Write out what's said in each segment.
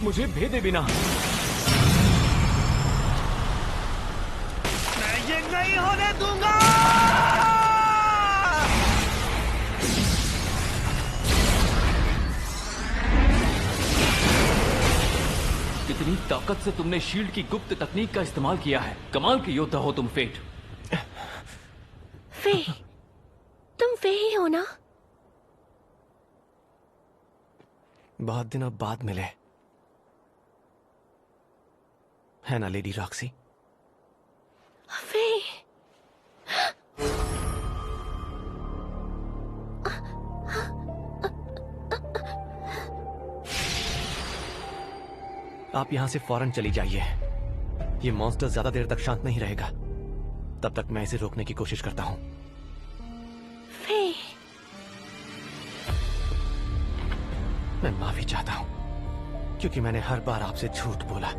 मुझे भेदे बिना। मैं ये नहीं होने दूंगा। इतनी ताकत से तुमने शील्ड की गुप्त तकनीक का इस्तेमाल किया है। कमाल के योद्धा हो तुम, फेट। फे, तुम फे ही हो ना? बहुत दिनों बाद मिले, है ना लेडी रॉक्सी? फे, आप यहां से फौरन चली जाइए। ये मॉन्स्टर ज्यादा देर तक शांत नहीं रहेगा। तब तक मैं इसे रोकने की कोशिश करता हूं। फे, मैं माफी चाहता हूं क्योंकि मैंने हर बार आपसे झूठ बोला।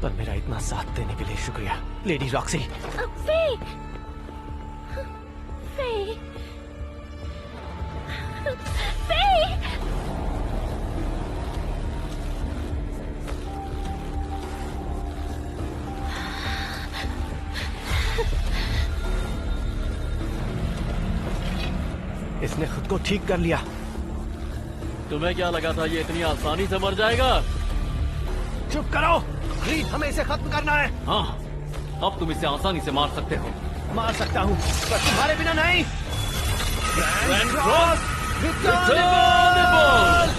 पर मेरा इतना साथ देने के लिए शुक्रिया लेडी रॉक्सी। फे, फे, फे। इसने खुद को ठीक कर लिया। तुम्हें क्या लगा था ये इतनी आसानी से मर जाएगा? चुप करो, रीड, हमें इसे खत्म करना है। हाँ, अब तुम इसे आसानी से मार सकते हो। मार सकता हूँ, पर तुम्हारे बिना नहीं। Grand cross returnable.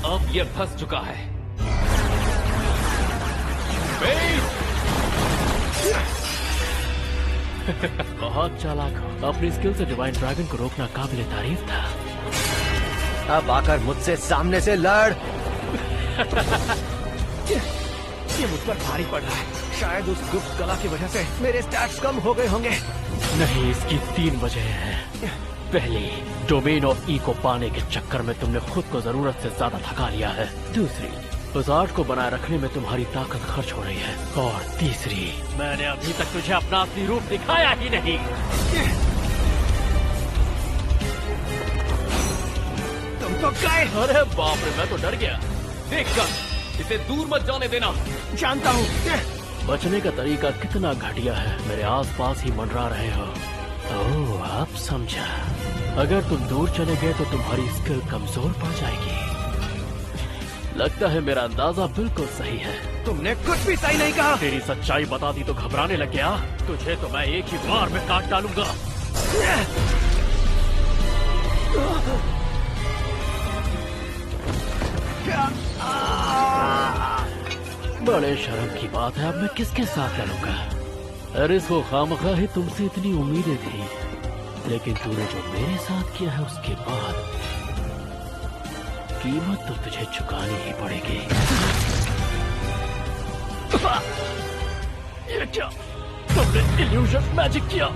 अब ये फंस चुका है। बहुत चालाक हो। अपनी स्किल से डिवाइन ड्रैगन को रोकना काबिल तारीफ था। अब आकर मुझसे सामने से लड़। ये मुझ पर भारी पड़ रहा है। शायद उस गुप्त कला की वजह से मेरे स्टैट्स कम हो गए होंगे। नहीं, इसकी 3 वजह हैं। पहली, डोमेन ऑफ ई को पाने के चक्कर में तुमने खुद को जरूरत से ज्यादा थका लिया है। दूसरी, उस आर्ट को बनाए रखने में तुम्हारी ताकत खर्च हो रही है। और तीसरी, मैंने अभी तक तुझे अपना असली रूप दिखाया ही नहीं। तुम तो गए। अरे बाप रे, मैं तो डर गया। देखकर इसे दूर मत जाने देना। जानता हूँ। बचने का तरीका कितना घटिया है। मेरे आसपास ही मंडरा रहे हो। ओह, अब समझा। अगर तुम दूर चले गए तो तुम्हारी स्किल कमजोर पड़ जाएगी। लगता है मेरा अंदाजा बिल्कुल सही है। तुमने कुछ भी सही नहीं कहा। तेरी सच्चाई बता दी तो घबराने लग गया। तुझे तो मैं एक ही बार में काट डालूंगा। बड़े शर्म की बात है। अब मैं किसके साथ लड़ूंगा? अरे इसको खामखा ही तुमसे इतनी उम्मीदें थी, लेकिन तूने जो मेरे साथ किया है उसके बाद कीमत तो तुझे चुकानी ही पड़ेगी। ये क्या? तुमने इल्यूजन मैजिक किया?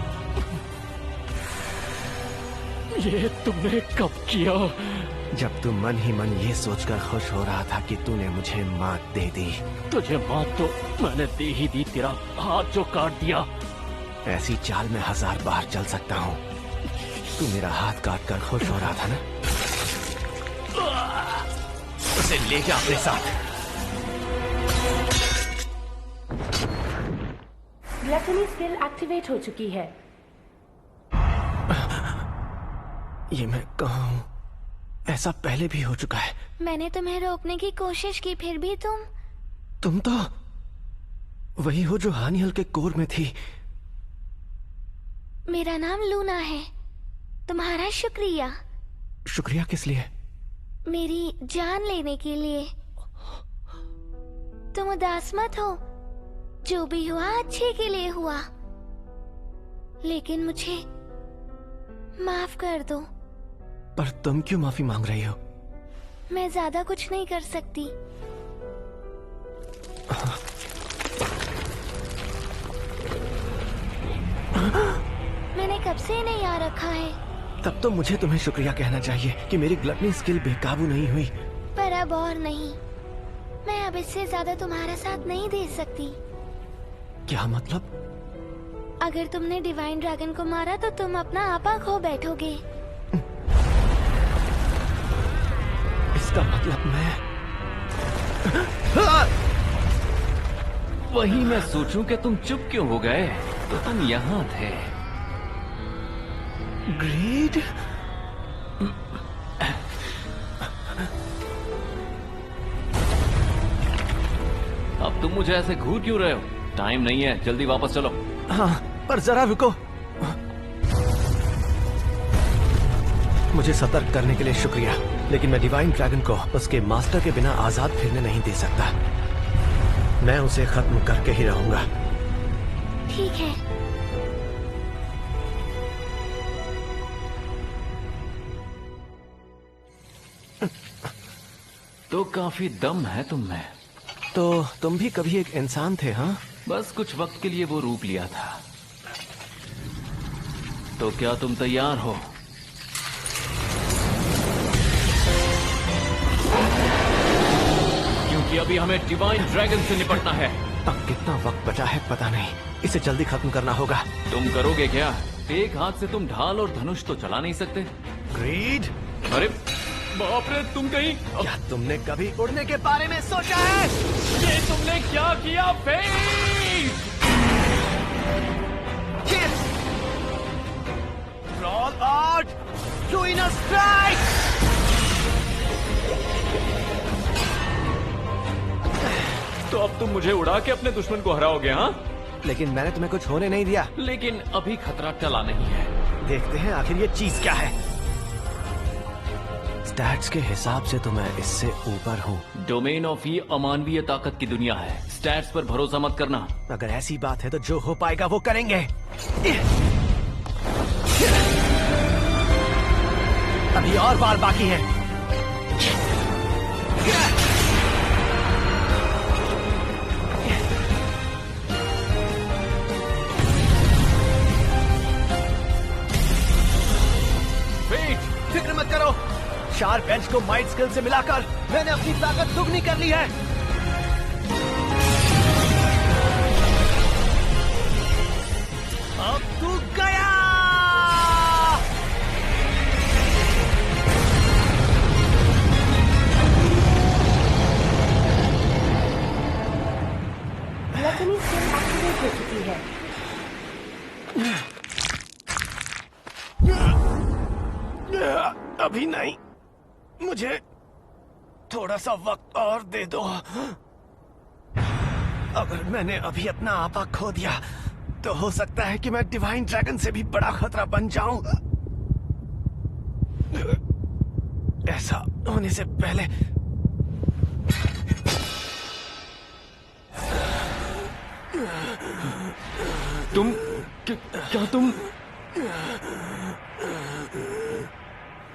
ये तुमने कब किया? जब तू मन ही मन ये सोचकर खुश हो रहा था कि तूने मुझे मात दे दी। तुझे मात तो मैंने दे ही दी, तेरा हाथ जो काट दिया। ऐसी चाल में 1000 बार चल सकता हूँ। तू मेरा हाथ काट कर खुश हो रहा था ना? उसे ले जा अपने साथ। ग्लटनी स्किल एक्टिवेट हो चुकी है। ये मैं कहाँ हूँ? ऐसा पहले भी हो चुका है। मैंने तुम्हें रोकने की कोशिश की, फिर भी तुम तो वही हो जो हानियल के कोर में थी। मेरा नाम लूना है। तुम्हारा शुक्रिया। शुक्रिया किस लिए? मेरी जान लेने के लिए। तुम उदास मत हो, जो भी हुआ अच्छे के लिए हुआ। लेकिन मुझे माफ कर दो। पर तुम क्यों माफी मांग रही हो? मैं ज्यादा कुछ नहीं कर सकती। मैंने कब से इन्हें याद रखा है। तब तो मुझे तुम्हें शुक्रिया कहना चाहिए कि मेरी ग्लटनी स्किल बेकाबू नहीं हुई। पर अब और नहीं। मैं अब इससे ज्यादा तुम्हारा साथ नहीं दे सकती। क्या मतलब? अगर तुमने डिवाइन ड्रैगन को मारा तो तुम अपना आपा खो बैठोगे। इसका मतलब मैं वही मैं सोचूं कि तुम चुप क्यों हो गए, तो तुम यहाँ थे। ग्रीड? अब तुम मुझे ऐसे घूर क्यों रहे हो? टाइम नहीं है, जल्दी वापस चलो। हाँ, पर जरा रुको। मुझे सतर्क करने के लिए शुक्रिया, लेकिन मैं डिवाइन ड्रैगन को उसके मास्टर के बिना आजाद फिरने नहीं दे सकता। मैं उसे खत्म करके ही रहूंगा। ठीक है। तो काफी दम है तुम में। तो तुम भी कभी एक इंसान थे, हाँ? बस कुछ वक्त के लिए वो रूप लिया था। तो क्या तुम तैयार हो? क्योंकि अभी हमें डिवाइन ड्रैगन से निपटना है। अब कितना वक्त बचा है पता नहीं। इसे जल्दी खत्म करना होगा। तुम करोगे क्या? एक हाथ से तुम ढाल और धनुष तो चला नहीं सकते। ग्रीड? अरे बाप रे, तुम कहीं। क्या तुमने कभी उड़ने के बारे में सोचा है? ये तुमने क्या किया fate? Roll out! Twin strike! तो अब तुम मुझे उड़ा के अपने दुश्मन को हराओगे, हाँ? लेकिन मैंने तुम्हें कुछ होने नहीं दिया। लेकिन अभी खतरा टला नहीं है। देखते हैं आखिर ये चीज क्या है। स्टैट्स के हिसाब से तो मैं इससे ऊपर हूँ। डोमेन ऑफ ई अमानवीय ताकत की दुनिया है। स्टैट्स पर भरोसा मत करना। अगर ऐसी बात है तो जो हो पाएगा वो करेंगे। अभी और बार बाकी है। फिक्र मत करो, शार्प एज को माइट स्किल से मिलाकर मैंने अपनी ताकत दुगनी कर ली है। अब तू गया। ग्लटनी स्किल एक्टिवेट हो चुकी है। अभी नहीं, मुझे थोड़ा सा वक्त और दे दो। अगर मैंने अभी अपना आपा खो दिया तो हो सकता है कि मैं डिवाइन ड्रैगन से भी बड़ा खतरा बन जाऊं। ऐसा होने से पहले तुम क्या तुम?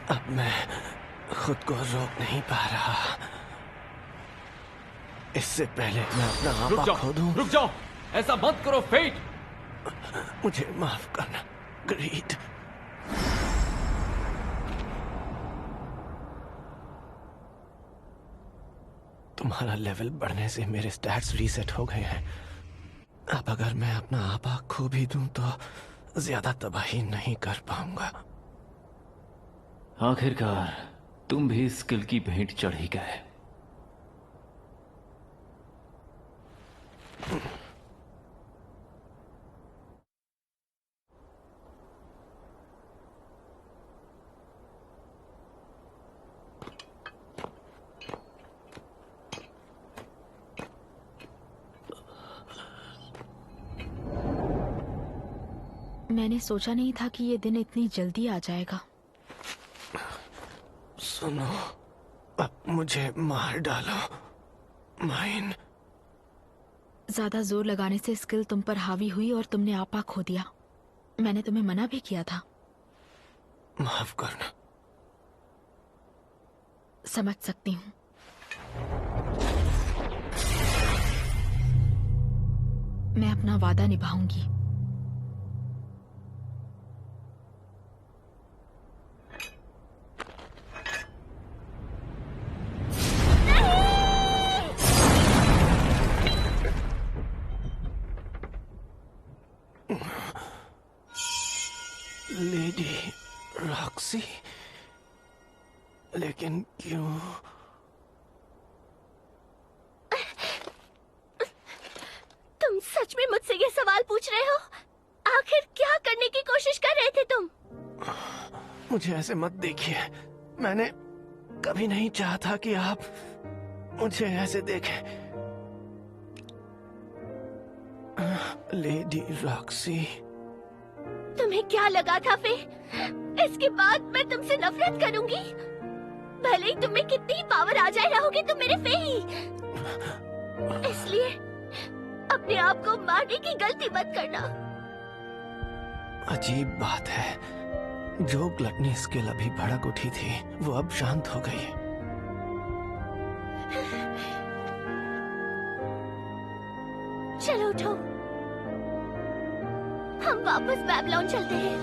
अब मैं खुद को रोक नहीं पा रहा। इससे पहले मैं अपना रुक आपा जाओ, खो दूं, रुक जाओ, ऐसा मत करो फेट। मुझे माफ करना ग्रीड। तुम्हारा लेवल बढ़ने से मेरे स्टैट्स रीसेट हो गए हैं। अब अगर मैं अपना आपा खो भी दूं तो ज्यादा तबाही नहीं कर पाऊंगा। आखिरकार तुम भी स्किल की भेंट चढ़ ही गए। मैंने सोचा नहीं था कि ये दिन इतनी जल्दी आ जाएगा। सुनो, अब मुझे मार डालो माइन। ज्यादा जोर लगाने से स्किल तुम पर हावी हुई और तुमने आपा खो दिया। मैंने तुम्हें मना भी किया था। माफ करना। समझ सकती हूँ। मैं अपना वादा निभाऊंगी। लेडी रॉक्सी, लेकिन क्यों? तुम सच में मुझसे ये सवाल पूछ रहे हो? आखिर क्या करने की कोशिश कर रहे थे तुम? मुझे ऐसे मत देखिए। मैंने कभी नहीं चाहा था कि आप मुझे ऐसे देखें। लेडी रॉक्सी, तुम्हें क्या लगा था फिर? इसके बाद मैं तुमसे नफरत करूंगी? भले ही तुम्हें कितनी पावर आ जाए, रहोगे तुम मेरे फे ही। इसलिए अपने आप को मारने की गलती मत करना। अजीब बात है, जो ग्लटनी स्किल अभी भड़क उठी थी वो अब शांत हो गई। चलो उठो, हम वापस बैबलॉन चलते हैं।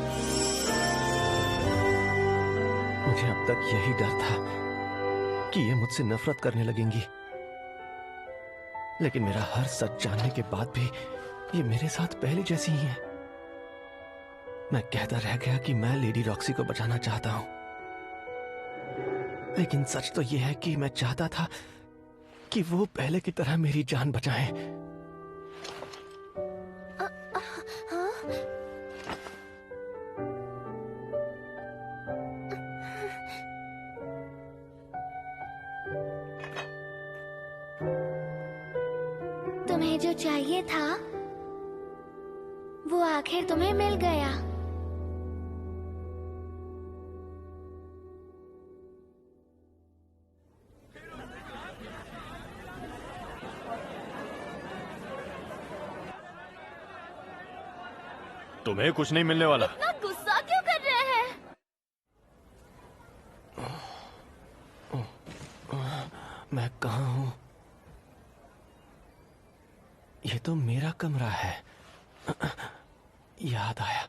मुझे अब तक यही डर था कि ये मुझसे नफरत करने लगेंगी, लेकिन मेरा हर सच जानने के बाद भी ये मेरे साथ पहले जैसी ही है। मैं कहता रह गया कि मैं लेडी रॉक्सी को बचाना चाहता हूं, लेकिन सच तो यह है कि मैं चाहता था कि वो पहले की तरह मेरी जान बचाएं। तुम्हें जो चाहिए था वो आखिर तुम्हें मिल गया। तुम्हें कुछ नहीं मिलने वाला। इतना गुस्सा क्यों कर रहे हैं? मैं कहाँ हूँ? ये तो मेरा कमरा है। याद आया,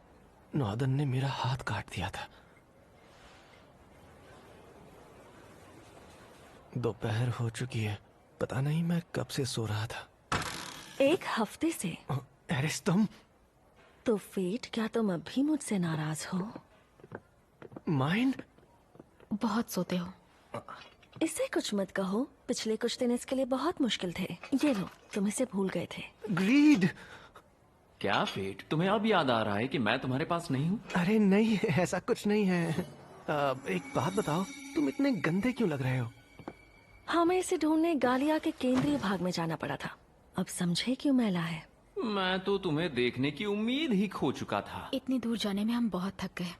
नॉर्दन ने मेरा हाथ काट दिया था। दोपहर हो चुकी है, पता नहीं मैं कब से सो रहा था। एक हफ्ते से? एरिस, तुम? तो फेट, क्या तुम अब भी मुझसे नाराज हो? माइंड? बहुत सोते हो। इसे कुछ मत कहो। पिछले कुछ दिन इसके लिए बहुत मुश्किल थे। ये लो, तुम इसे भूल गए थे। ग्रीड! क्या फेट, तुम्हें अब याद आ रहा है कि मैं तुम्हारे पास नहीं हूँ? अरे नहीं, ऐसा कुछ नहीं है। एक बात बताओ, तुम इतने गंदे क्यों लग रहे हो? हमें इसे ढूंढने गालिया के केंद्रीय भाग में जाना पड़ा था। अब समझे क्यों मैला है। मैं तो तुम्हें देखने की उम्मीद ही खो चुका था। इतनी दूर जाने में हम बहुत थक गए।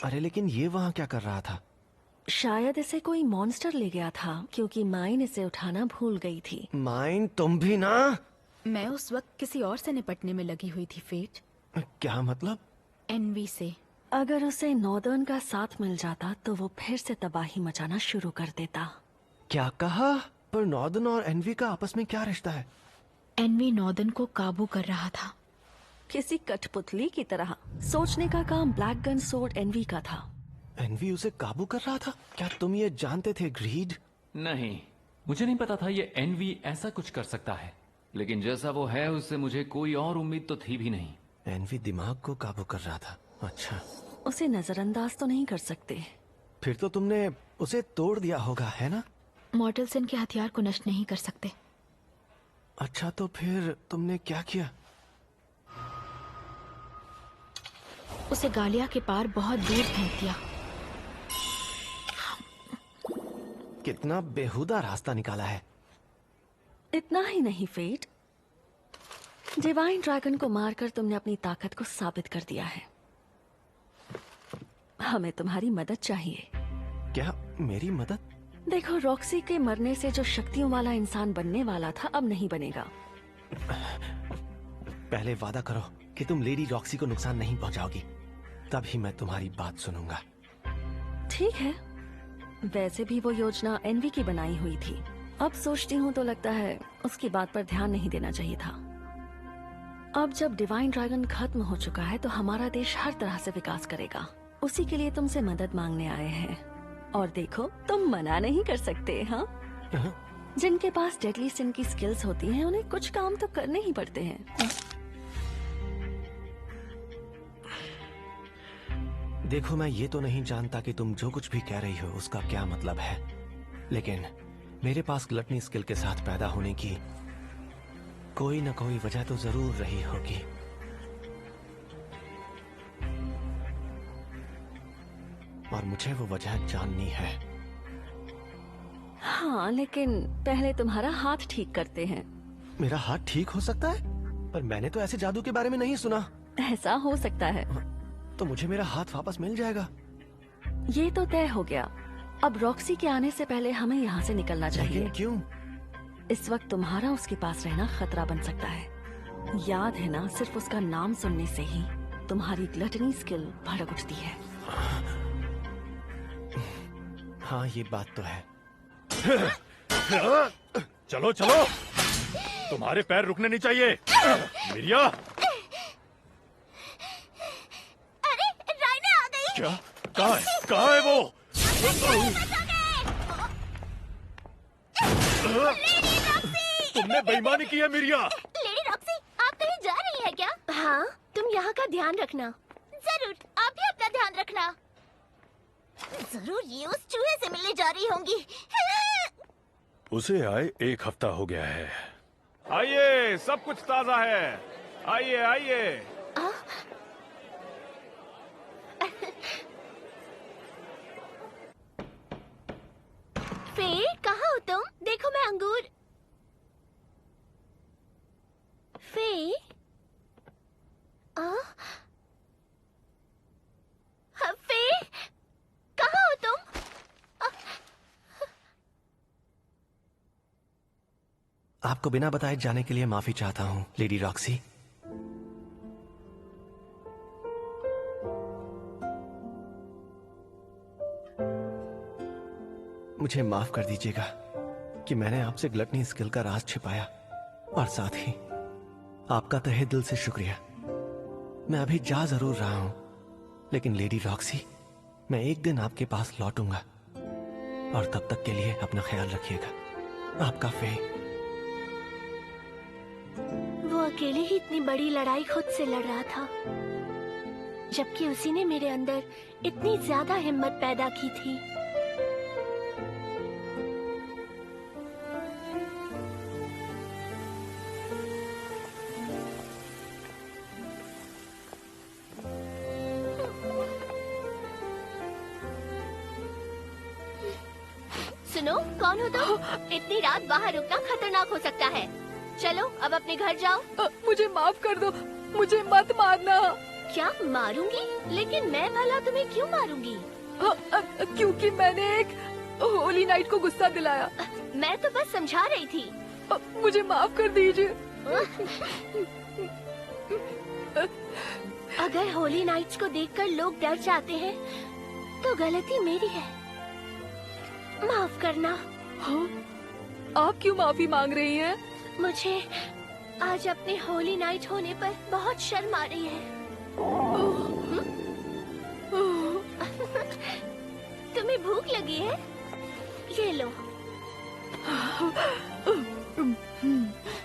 अरे लेकिन ये वहाँ क्या कर रहा था? शायद इसे कोई मॉन्स्टर ले गया था, क्योंकि माइन इसे उठाना भूल गई थी। माइंड, तुम भी ना? मैं उस वक्त किसी और से निपटने में लगी हुई थी फेट। क्या मतलब? एनवी से। अगर उसे नॉर्दर्न का साथ मिल जाता तो वो फिर से तबाही मचाना शुरू कर देता। क्या कहा? पर नॉर्दन और एनवी का आपस में क्या रिश्ता है? एनवी नॉर्दन को काबू कर रहा था। किसी कठपुतली की तरह। सोचने का काम ब्लैक गन सोर्ड एनवी का था। एनवी उसे काबू कर रहा था? क्या तुम ये जानते थे ग्रीड? नहीं, मुझे नहीं पता था ये एनवी ऐसा कुछ कर सकता है, लेकिन जैसा वो है उससे मुझे कोई और उम्मीद तो थी भी नहीं। एनवी दिमाग को काबू कर रहा था। अच्छा, उसे नजरअंदाज तो नहीं कर सकते। फिर तो तुमने उसे तोड़ दिया होगा, है ना? मॉर्टल्स इनके हथियार को नष्ट नहीं कर सकते। अच्छा, तो फिर तुमने क्या किया? उसे गालिया के पार बहुत दूर फेंक दिया। कितना बेहुदा रास्ता निकाला है। इतना ही नहीं फेट, डिवाइन ड्रैगन को मारकर तुमने अपनी ताकत को साबित कर दिया है। हमें तुम्हारी मदद चाहिए। क्या मेरी मदद? देखो, रॉक्सी के मरने से जो शक्तियों वाला इंसान बनने वाला था अब नहीं बनेगा। पहले वादा करो कि तुम लेडी रॉक्सी को नुकसान नहीं पहुंचाओगी, तभी मैं तुम्हारी बात सुनूंगा। ठीक है, वैसे भी वो योजना एनवी की बनाई हुई थी। अब सोचती हूँ तो लगता है उसकी बात पर ध्यान नहीं देना चाहिए था। अब जब डिवाइन ड्रैगन खत्म हो चुका है तो हमारा देश हर तरह से विकास करेगा। उसी के लिए तुमसे मदद मांगने आए हैं। और देखो, तुम मना नहीं कर सकते। हाँ, जिनके पास डेडली सिन की स्किल्स होती हैं उन्हें कुछ काम तो करने ही पड़ते हैं। देखो, मैं ये तो नहीं जानता कि तुम जो कुछ भी कह रही हो उसका क्या मतलब है, लेकिन मेरे पास ग्लटनी स्किल के साथ पैदा होने की कोई न कोई वजह तो जरूर रही होगी। और मुझे वो वजह जाननी है। हाँ, लेकिन पहले तुम्हारा हाथ ठीक करते हैं। मेरा हाथ ठीक हो सकता है? पर मैंने तो ऐसे जादू के बारे में नहीं सुना। ऐसा हो सकता है। तो मुझे मेरा हाथ वापस मिल जाएगा? ये तो तय हो गया। अब रॉक्सी के आने से पहले हमें यहाँ से निकलना चाहिए। लेकिन क्यों? इस वक्त तुम्हारा उसके पास रहना खतरा बन सकता है। याद है ना, सिर्फ उसका नाम सुनने से ही तुम्हारी ग्लटनी स्किल भड़क उठती है। हाँ, ये बात तो है। चलो चलो, तुम्हारे पैर रुकने नहीं चाहिए। मिरिया, अरे राइना आ गई। क्या? कहाँ है वो? तुमने बेईमानी की है मिरिया। लेडी रॉक्सी, आप कहीं जा रही है क्या? हाँ, तुम यहाँ का ध्यान रखना। जरूर, आप भी अपना ध्यान रखना। जरूर ये उस चूहे से मिलने जा रही होंगी। उसे आए 1 हफ्ता हो गया है। आइए, सब कुछ ताजा है। आइए आइए। फे, कहाँ हो तुम? देखो, मैं अंगूर। फे, फे, कहाँ हो तुम? आपको बिना बताए जाने के लिए माफी चाहता हूँ, लेडी रॉक्सी। मुझे माफ कर दीजिएगा कि मैंने आपसे ग्लटनी स्किल का राज छिपाया, और साथ ही आपका तहे दिल से शुक्रिया। मैं अभी जा जरूर रहा हूं, लेकिन लेडी रॉक्सी, मैं एक दिन आपके पास लौटूंगा, और तब तक के लिए अपना ख्याल रखिएगा। आपका फे। वो अकेले ही इतनी बड़ी लड़ाई खुद से लड़ रहा था, जबकि उसी ने मेरे अंदर इतनी ज्यादा हिम्मत पैदा की थी। सुनो, कौन हो तुम? इतनी रात बाहर रुकना खतरनाक हो सकता है। चलो अब अपने घर जाओ। मुझे माफ कर दो, मुझे मत मारना। क्या मारूंगी? लेकिन मैं भला तुम्हें क्यों मारूंगी? क्योंकि मैंने एक होली नाइट को गुस्सा दिलाया। मैं तो बस समझा रही थी। मुझे माफ कर दीजिए। अगर होली नाइट्स को देखकर लोग डर जाते हैं तो गलती मेरी है। माफ करना। हाँ? आप क्यों माफी मांग रही हैं? मुझे आज अपने होली नाइट होने पर बहुत शर्म आ रही है। तुम्हें भूख लगी है? ये लो।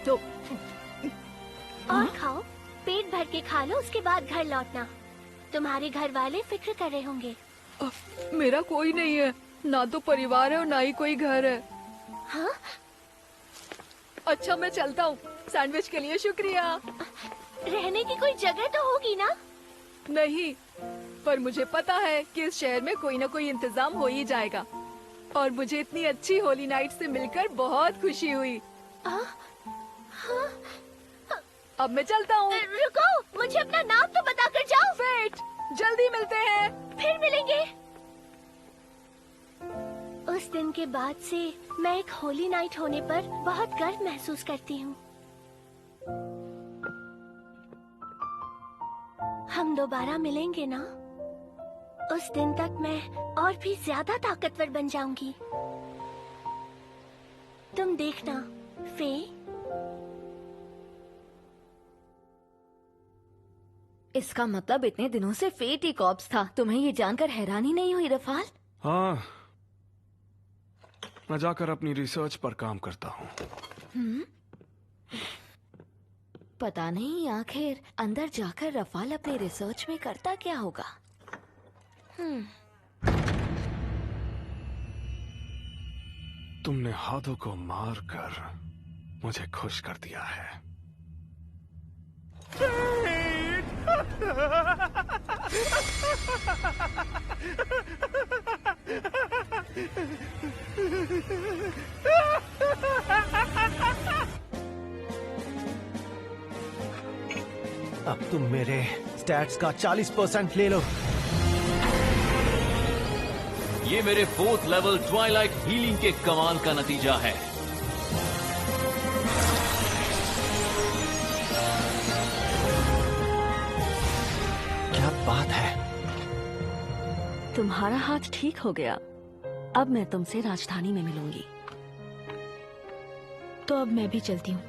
तो और खाओ, पेट भर के खा लो, उसके बाद घर लौटना। तुम्हारे घर वाले फिक्र कर रहे होंगे। मेरा कोई नहीं है, ना तो परिवार है और ना ही कोई घर है। हाँ? अच्छा मैं चलता हूँ, सैंडविच के लिए शुक्रिया। रहने की कोई जगह तो होगी ना? नहीं, पर मुझे पता है कि इस शहर में कोई ना कोई इंतजाम हो ही जाएगा। और मुझे इतनी अच्छी होली नाइट से मिलकर बहुत खुशी हुई। अब मैं चलता हूँ। रुको, मुझे अपना नाम तो बता कर जाओ। वेट, जल्दी मिलते हैं। फिर मिलेंगे। उस दिन के बाद से मैं एक होली नाइट होने पर बहुत गर्व महसूस करती हूँ। हम दोबारा मिलेंगे ना? उस दिन तक मैं और भी ज्यादा ताकतवर बन जाऊंगी। तुम देखना, फे। इसका मतलब इतने दिनों से फेट ही कॉप्स था। तुम्हें ये जानकर हैरानी नहीं हुई रफाल? हाँ, मैं जाकर अपनी रिसर्च पर काम करता हूँ। पता नहीं आखिर अंदर जाकर रफाल अपनी रिसर्च में करता क्या होगा। तुमने हाथों को मारकर मुझे खुश कर दिया है। अब तुम मेरे स्टैट्स का 40% ले लो। ये मेरे 4th लेवल ट्वाइलाइट हीलिंग के कमाल का नतीजा है। क्या बात है? तुम्हारा हाथ ठीक हो गया। अब मैं तुमसे राजधानी में मिलूंगी। तो अब मैं भी चलती हूँ।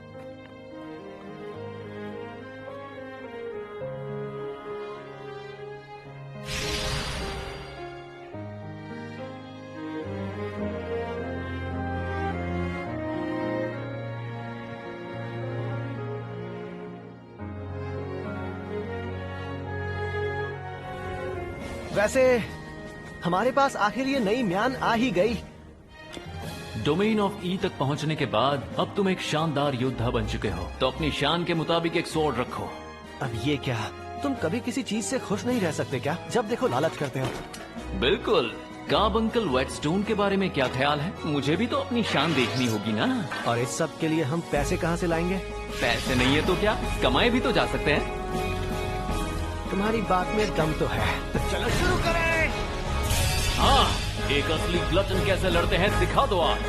वैसे हमारे पास आखिर ये नई म्यान आ ही गई। डोमेन ऑफ ई तक पहुंचने के बाद अब तुम एक शानदार योद्धा बन चुके हो, तो अपनी शान के मुताबिक एक स्वॉर्ड रखो। अब ये क्या, तुम कभी किसी चीज से खुश नहीं रह सकते क्या? जब देखो लालच करते हो। बिल्कुल। काब अंकल वेटस्टोन के बारे में क्या ख्याल है? मुझे भी तो अपनी शान देखनी होगी ना। और इस सब के लिए हम पैसे कहाँ से लाएंगे? पैसे नहीं है तो क्या, कमाए भी तो जा सकते हैं। तुम्हारी बात में दम तो है, तो चलो शुरू करें। हाँ, एक असली ग्लटन कैसे लड़ते हैं दिखा दो आज।